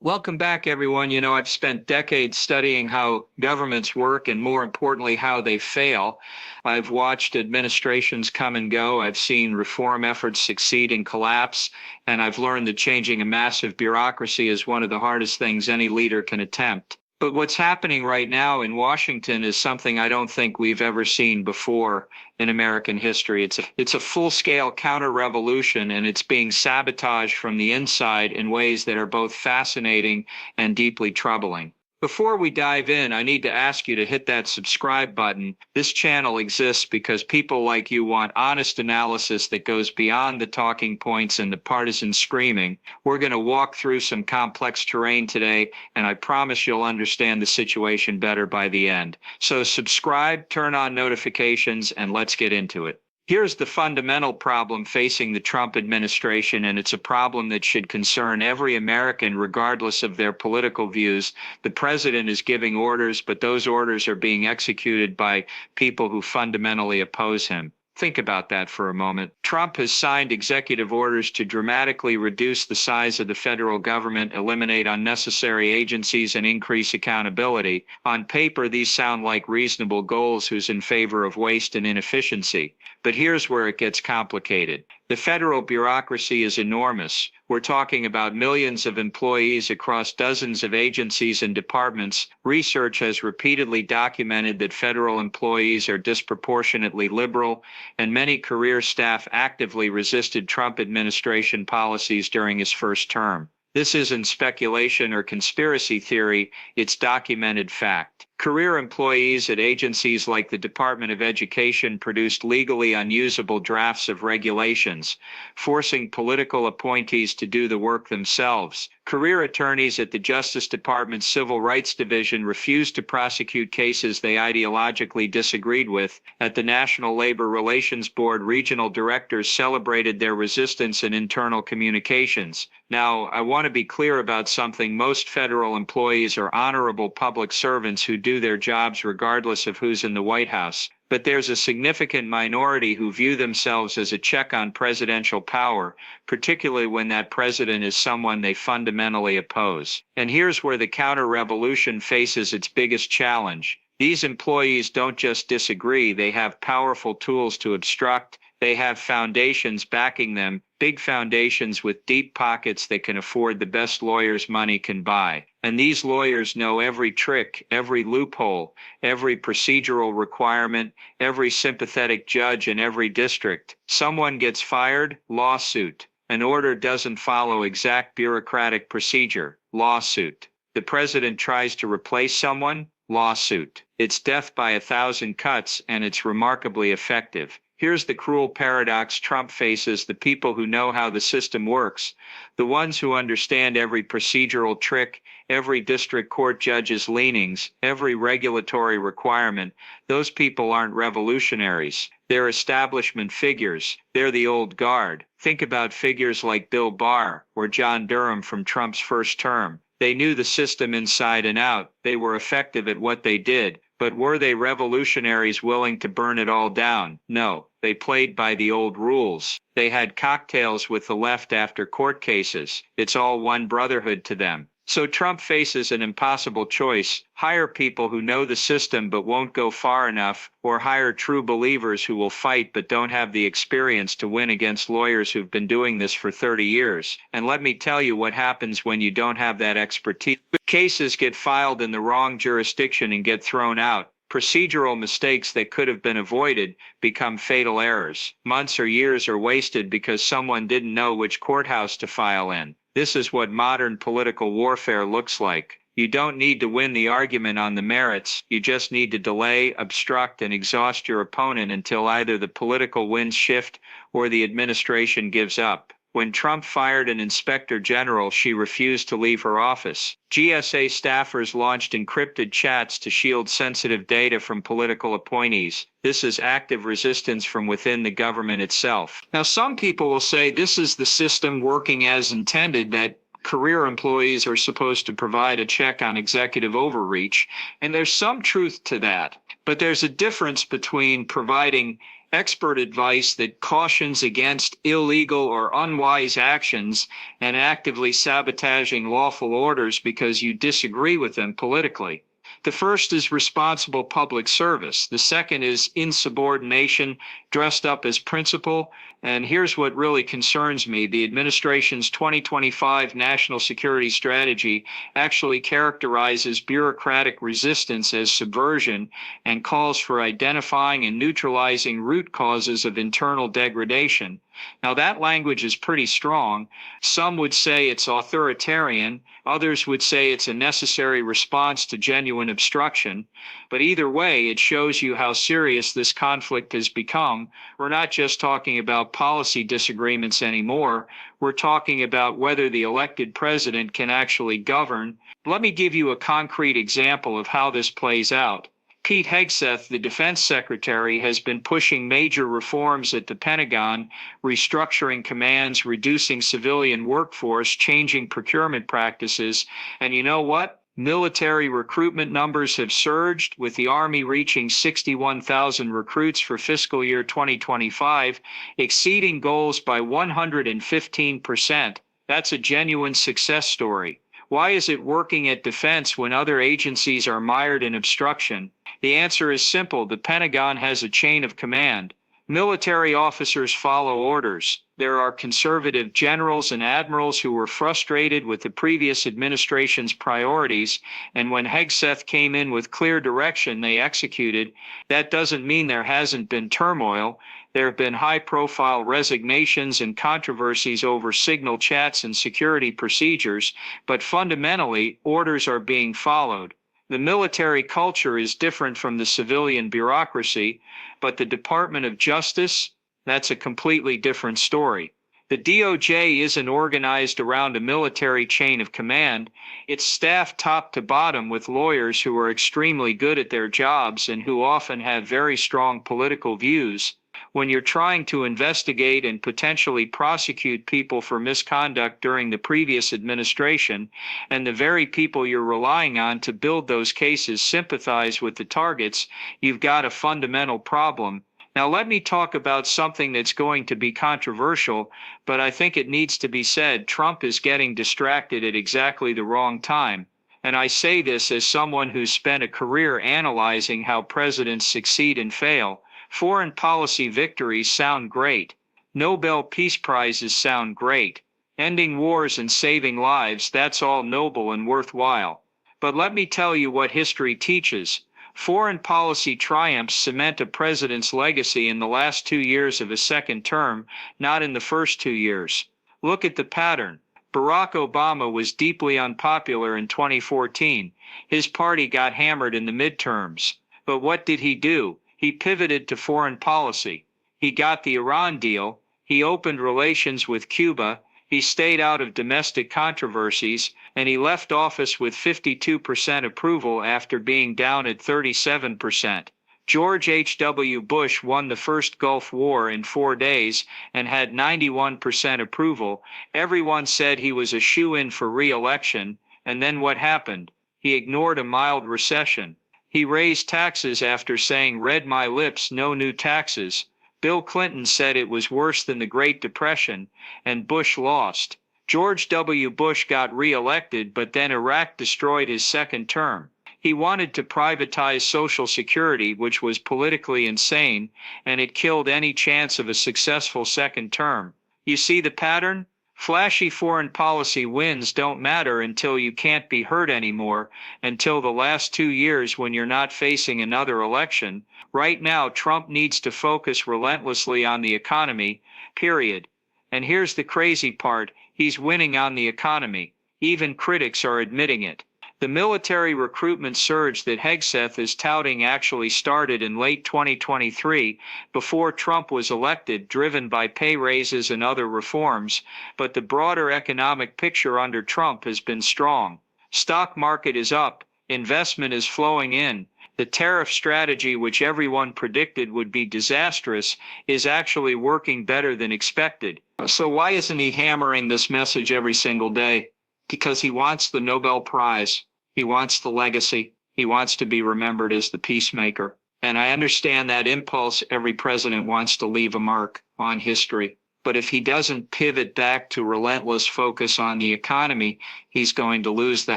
Welcome back, everyone. I've spent decades studying how governments work and, more importantly, how they fail. I've watched administrations come and go. I've seen reform efforts succeed and collapse. And I've learned that changing a massive bureaucracy is one of the hardest things any leader can attempt. But what's happening right now in Washington is something I don't think we've ever seen before in American history. It's a full-scale counter-revolution, and it's being sabotaged from the inside in ways that are both fascinating and deeply troubling. Before we dive in, I need to ask you to hit that subscribe button. This channel exists because people like you want honest analysis that goes beyond the talking points and the partisan screaming. We're going to walk through some complex terrain today, and I promise you'll understand the situation better by the end. So subscribe, turn on notifications, and let's get into it. Here's the fundamental problem facing the Trump administration, and it's a problem that should concern every American regardless of their political views. The president is giving orders, but those orders are being executed by people who fundamentally oppose him. Think about that for a moment. Trump has signed executive orders to dramatically reduce the size of the federal government, eliminate unnecessary agencies, and increase accountability. On paper, these sound like reasonable goals who's in favor of waste and inefficiency. But here's where it gets complicated. The federal bureaucracy is enormous. We're talking about millions of employees across dozens of agencies and departments. Research has repeatedly documented that federal employees are disproportionately liberal, and many career staff actively resisted Trump administration policies during his first term. This isn't speculation or conspiracy theory, it's documented fact. Career employees at agencies like the Department of Education produced legally unusable drafts of regulations, forcing political appointees to do the work themselves. Career attorneys at the Justice Department's Civil Rights Division refused to prosecute cases they ideologically disagreed with. At the National Labor Relations Board, regional directors celebrated their resistance in internal communications. Now, I want to be clear about something. Most federal employees are honorable public servants who do their jobs regardless of who's in the White House. But there's a significant minority who view themselves as a check on presidential power, particularly when that president is someone they fundamentally oppose. And here's where the counter-revolution faces its biggest challenge. These employees don't just disagree, they have powerful tools to obstruct. They have foundations backing them, big foundations with deep pockets that can afford the best lawyers money can buy. And these lawyers know every trick, every loophole, every procedural requirement, every sympathetic judge in every district. Someone gets fired, lawsuit. An order doesn't follow exact bureaucratic procedure, lawsuit. The president tries to replace someone, lawsuit. It's death by 1,000 cuts, and it's remarkably effective. Here's the cruel paradox Trump faces: the people who know how the system works, the ones who understand every procedural trick, every district court judge's leanings, every regulatory requirement, those people aren't revolutionaries. They're establishment figures. They're the old guard. Think about figures like Bill Barr or John Durham from Trump's first term. They knew the system inside and out. They were effective at what they did. But were they revolutionaries willing to burn it all down? No, they played by the old rules. They had cocktails with the left after court cases. It's all one brotherhood to them. So Trump faces an impossible choice: hire people who know the system but won't go far enough, or hire true believers who will fight but don't have the experience to win against lawyers who've been doing this for 30 years. And let me tell you what happens when you don't have that expertise. Cases get filed in the wrong jurisdiction and get thrown out. Procedural mistakes that could have been avoided become fatal errors. Months or years are wasted because someone didn't know which courthouse to file in. This is what modern political warfare looks like. You don't need to win the argument on the merits. You just need to delay, obstruct, and exhaust your opponent until either the political winds shift or the administration gives up. When Trump fired an inspector general, she refused to leave her office. GSA staffers launched encrypted chats to shield sensitive data from political appointees. This is active resistance from within the government itself. Now, some people will say this is the system working as intended, that career employees are supposed to provide a check on executive overreach, and there's some truth to that. But there's a difference between providing expert advice that cautions against illegal or unwise actions and actively sabotaging lawful orders because you disagree with them politically. The first is responsible public service. The second is insubordination dressed up as principle. And here's what really concerns me. The administration's 2025 national security strategy actually characterizes bureaucratic resistance as subversion and calls for identifying and neutralizing root causes of internal degradation. Now, that language is pretty strong. Some would say it's authoritarian. Others would say it's a necessary response to genuine obstruction. But either way, it shows you how serious this conflict has become. We're not just talking about policy disagreements anymore. We're talking about whether the elected president can actually govern. Let me give you a concrete example of how this plays out. Pete Hegseth, the defense secretary, has been pushing major reforms at the Pentagon, restructuring commands, reducing civilian workforce, changing procurement practices. And you know what? Military recruitment numbers have surged, with the Army reaching 61,000 recruits for fiscal year 2025, exceeding goals by 115%. That's a genuine success story. Why is it working at defense when other agencies are mired in obstruction? The answer is simple. The Pentagon has a chain of command. Military officers follow orders. There are conservative generals and admirals who were frustrated with the previous administration's priorities, and when Hegseth came in with clear direction, they executed. That doesn't mean there hasn't been turmoil. There have been high-profile resignations and controversies over signal chats and security procedures, but fundamentally, orders are being followed. The military culture is different from the civilian bureaucracy, but the Department of Justice, that's a completely different story. The DOJ isn't organized around a military chain of command. It's staffed top to bottom with lawyers who are extremely good at their jobs and who often have very strong political views. When you're trying to investigate and potentially prosecute people for misconduct during the previous administration, and the very people you're relying on to build those cases sympathize with the targets, you've got a fundamental problem. Now, let me talk about something that's going to be controversial, but I think it needs to be said. Trump is getting distracted at exactly the wrong time. And I say this as someone who's spent a career analyzing how presidents succeed and fail. Foreign policy victories sound great. Nobel Peace Prizes sound great. Ending wars and saving lives, that's all noble and worthwhile. But let me tell you what history teaches. Foreign policy triumphs cement a president's legacy in the last 2 years of a second term, not in the first 2 years. Look at the pattern. Barack Obama was deeply unpopular in 2014. His party got hammered in the midterms. But what did he do? He pivoted to foreign policy. He got the Iran deal. He opened relations with Cuba. He stayed out of domestic controversies, and he left office with 52% approval after being down at 37%. George H.W. Bush won the first Gulf War in 4 days and had 91% approval. Everyone said he was a shoo-in for re-election, and then what happened? He ignored a mild recession. He raised taxes after saying, "Read my lips, no new taxes." Bill Clinton said it was worse than the Great Depression, and Bush lost. George W. Bush got re-elected, but then Iraq destroyed his second term. He wanted to privatize Social Security, which was politically insane, and it killed any chance of a successful second term. You see the pattern? Flashy foreign policy wins don't matter until you can't be heard anymore, until the last 2 years when you're not facing another election. Right now, Trump needs to focus relentlessly on the economy, period. And here's the crazy part, he's winning on the economy. Even critics are admitting it. The military recruitment surge that Hegseth is touting actually started in late 2023, before Trump was elected, driven by pay raises and other reforms, but the broader economic picture under Trump has been strong. Stock market is up, investment is flowing in. The tariff strategy, which everyone predicted would be disastrous, is actually working better than expected. So why isn't he hammering this message every single day? Because he wants the Nobel Prize. He wants the legacy. He wants to be remembered as the peacemaker. And I understand that impulse. Every president wants to leave a mark on history. But if he doesn't pivot back to relentless focus on the economy, he's going to lose the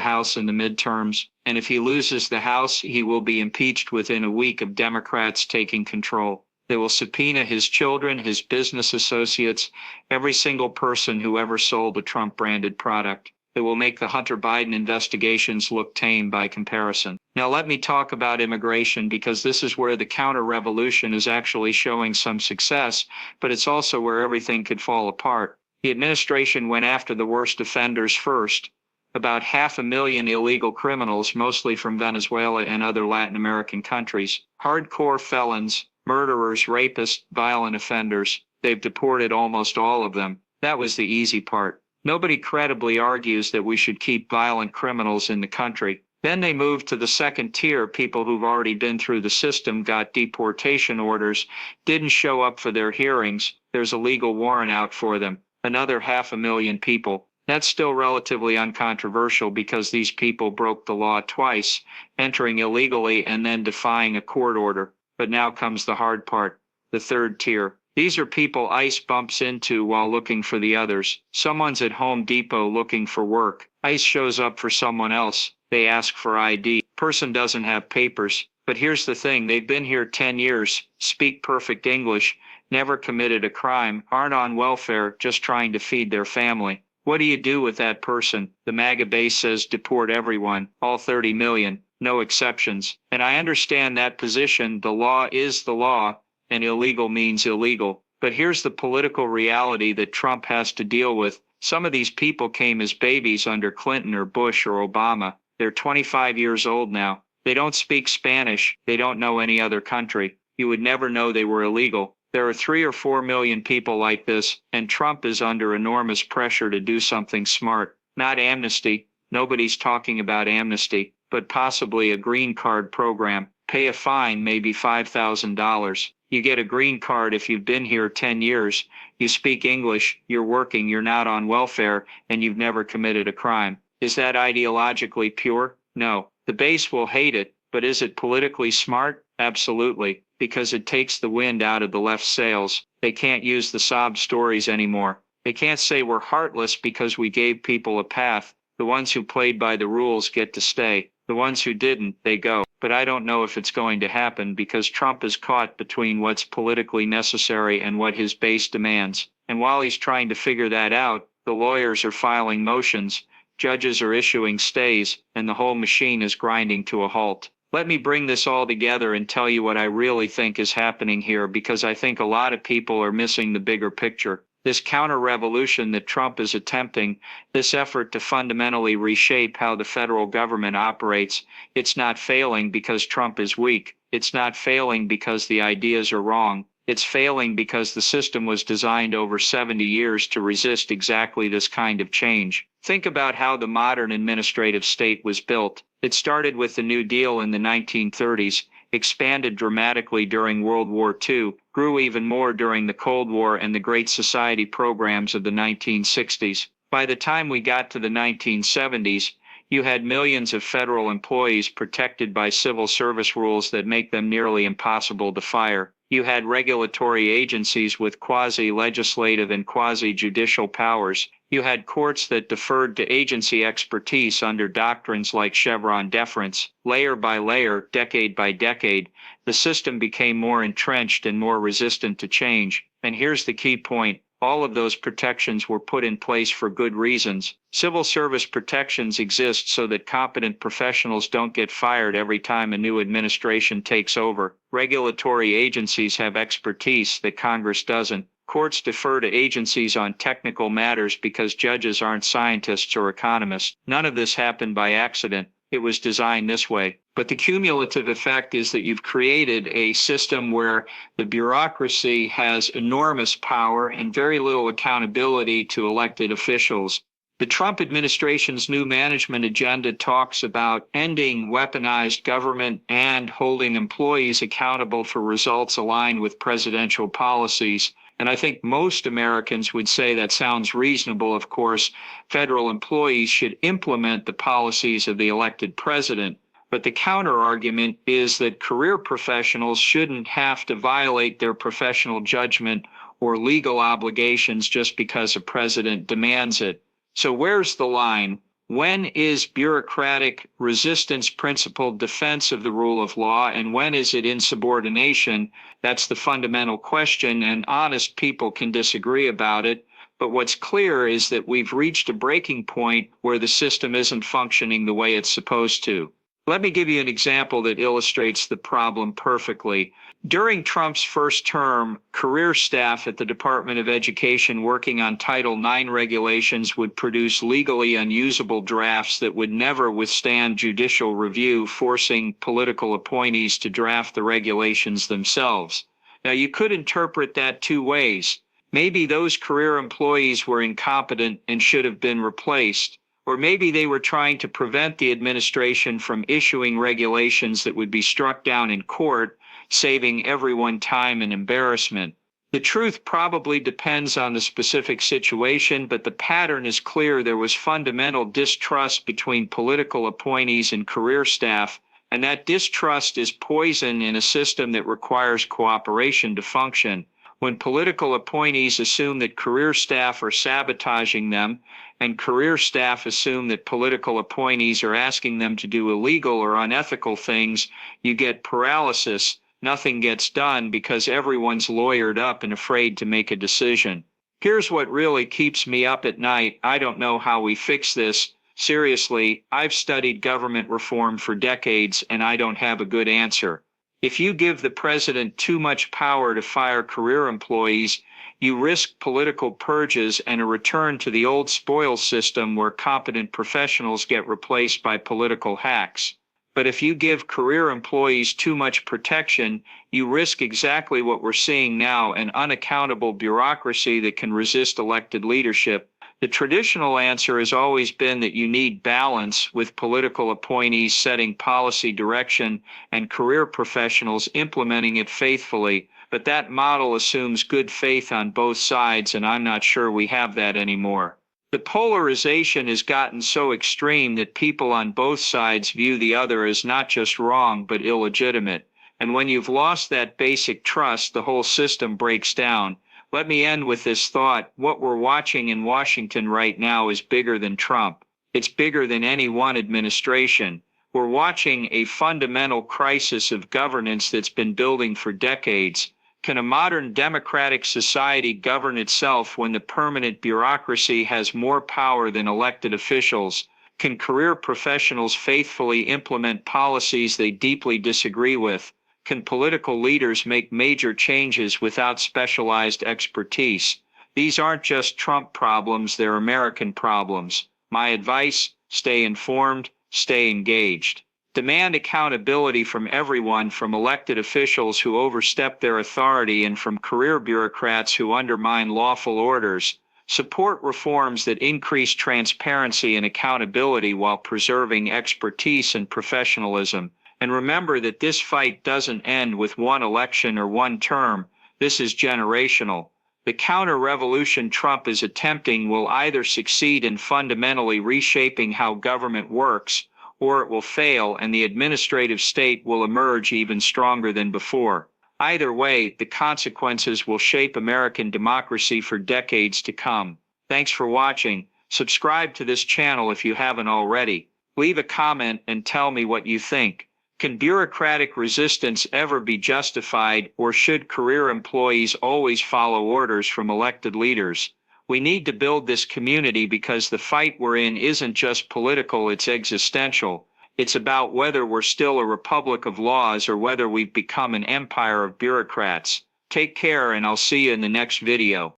House in the midterms. And if he loses the House, he will be impeached within a week of Democrats taking control. They will subpoena his children, his business associates, every single person who ever sold a Trump-branded product. It will make the Hunter Biden investigations look tame by comparison. Now let me talk about immigration, because this is where the counter-revolution is actually showing some success, but it's also where everything could fall apart. The administration went after the worst offenders first. About 500,000 illegal criminals, mostly from Venezuela and other Latin American countries. Hardcore felons, murderers, rapists, violent offenders. They've deported almost all of them. That was the easy part. Nobody credibly argues that we should keep violent criminals in the country. Then they moved to the second tier. People who've already been through the system, got deportation orders, didn't show up for their hearings. There's a legal warrant out for them. Another 500,000 people. That's still relatively uncontroversial because these people broke the law twice, entering illegally and then defying a court order. But now comes the hard part, the third tier. These are people ICE bumps into while looking for the others. Someone's at Home Depot looking for work. ICE shows up for someone else. They ask for ID. Person doesn't have papers. But here's the thing, they've been here 10 years, speak perfect English, never committed a crime, aren't on welfare, just trying to feed their family. What do you do with that person? The MAGA base says deport everyone, all 30 million, no exceptions. And I understand that position. The law is the law, and illegal means illegal. But here's the political reality that Trump has to deal with. Some of these people came as babies under Clinton or Bush or Obama. They're 25 years old now. They don't speak Spanish. They don't know any other country. You would never know they were illegal. There are 3 or 4 million people like this, and Trump is under enormous pressure to do something smart. Not amnesty. Nobody's talking about amnesty, but possibly a green card program. Pay a fine, maybe $5,000. You get a green card if you've been here 10 years, you speak English, you're working, you're not on welfare, and you've never committed a crime. Is that ideologically pure? No. The base will hate it, but is it politically smart? Absolutely, because it takes the wind out of the left's sails. They can't use the sob stories anymore. They can't say we're heartless because we gave people a path. The ones who played by the rules get to stay. The ones who didn't, they go. But I don't know if it's going to happen because Trump is caught between what's politically necessary and what his base demands. And while he's trying to figure that out, the lawyers are filing motions, judges are issuing stays, and the whole machine is grinding to a halt. Let me bring this all together and tell you what I really think is happening here, because I think a lot of people are missing the bigger picture. This counter-revolution that Trump is attempting, this effort to fundamentally reshape how the federal government operates, it's not failing because Trump is weak. It's not failing because the ideas are wrong. It's failing because the system was designed over 70 years to resist exactly this kind of change. Think about how the modern administrative state was built. It started with the New Deal in the 1930s, expanded dramatically during World War II, grew even more during the Cold War and the Great Society programs of the 1960s. By the time we got to the 1970s, you had millions of federal employees protected by civil service rules that make them nearly impossible to fire. You had regulatory agencies with quasi-legislative and quasi-judicial powers. You had courts that deferred to agency expertise under doctrines like Chevron deference. Layer by layer, decade by decade, the system became more entrenched and more resistant to change. And here's the key point. All of those protections were put in place for good reasons. Civil service protections exist so that competent professionals don't get fired every time a new administration takes over. Regulatory agencies have expertise that Congress doesn't. Courts defer to agencies on technical matters because judges aren't scientists or economists. None of this happened by accident. It was designed this way. But the cumulative effect is that you've created a system where the bureaucracy has enormous power and very little accountability to elected officials. The Trump administration's new management agenda talks about ending weaponized government and holding employees accountable for results aligned with presidential policies. And I think most Americans would say that sounds reasonable. Of course, federal employees should implement the policies of the elected president. But the counterargument is that career professionals shouldn't have to violate their professional judgment or legal obligations just because a president demands it. So where's the line? When is bureaucratic resistance principled defense of the rule of law, and when is it insubordination? That's the fundamental question, and honest people can disagree about it. But what's clear is that we've reached a breaking point where the system isn't functioning the way it's supposed to. Let me give you an example that illustrates the problem perfectly. During Trump's first term, career staff at the Department of Education working on Title IX regulations would produce legally unusable drafts that would never withstand judicial review, forcing political appointees to draft the regulations themselves. Now, you could interpret that two ways. Maybe those career employees were incompetent and should have been replaced. Or maybe they were trying to prevent the administration from issuing regulations that would be struck down in court, saving everyone time and embarrassment. The truth probably depends on the specific situation, but the pattern is clear. There was fundamental distrust between political appointees and career staff, and that distrust is poison in a system that requires cooperation to function. When political appointees assume that career staff are sabotaging them, and career staff assume that political appointees are asking them to do illegal or unethical things, you get paralysis. Nothing gets done because everyone's lawyered up and afraid to make a decision. Here's what really keeps me up at night. I don't know how we fix this. Seriously, I've studied government reform for decades and I don't have a good answer. If you give the president too much power to fire career employees, you risk political purges and a return to the old spoils system where competent professionals get replaced by political hacks. But if you give career employees too much protection, you risk exactly what we're seeing now, an unaccountable bureaucracy that can resist elected leadership. The traditional answer has always been that you need balance, with political appointees setting policy direction and career professionals implementing it faithfully. But that model assumes good faith on both sides, and I'm not sure we have that anymore. The polarization has gotten so extreme that people on both sides view the other as not just wrong, but illegitimate. And when you've lost that basic trust, the whole system breaks down. Let me end with this thought. What we're watching in Washington right now is bigger than Trump. It's bigger than any one administration. We're watching a fundamental crisis of governance that's been building for decades. Can a modern democratic society govern itself when the permanent bureaucracy has more power than elected officials? Can career professionals faithfully implement policies they deeply disagree with? Can political leaders make major changes without specialized expertise? These aren't just Trump problems, they're American problems. My advice: stay informed, stay engaged. Demand accountability from everyone, from elected officials who overstep their authority and from career bureaucrats who undermine lawful orders. Support reforms that increase transparency and accountability while preserving expertise and professionalism. And remember that this fight doesn't end with one election or one term. This is generational. The counter-revolution Trump is attempting will either succeed in fundamentally reshaping how government works, or it will fail and the administrative state will emerge even stronger than before. Either way, the consequences will shape American democracy for decades to come. Thanks for watching. Subscribe to this channel if you haven't already. Leave a comment and tell me what you think. Can bureaucratic resistance ever be justified, or should career employees always follow orders from elected leaders? We need to build this community because the fight we're in isn't just political, it's existential. It's about whether we're still a republic of laws or whether we've become an empire of bureaucrats. Take care, and I'll see you in the next video.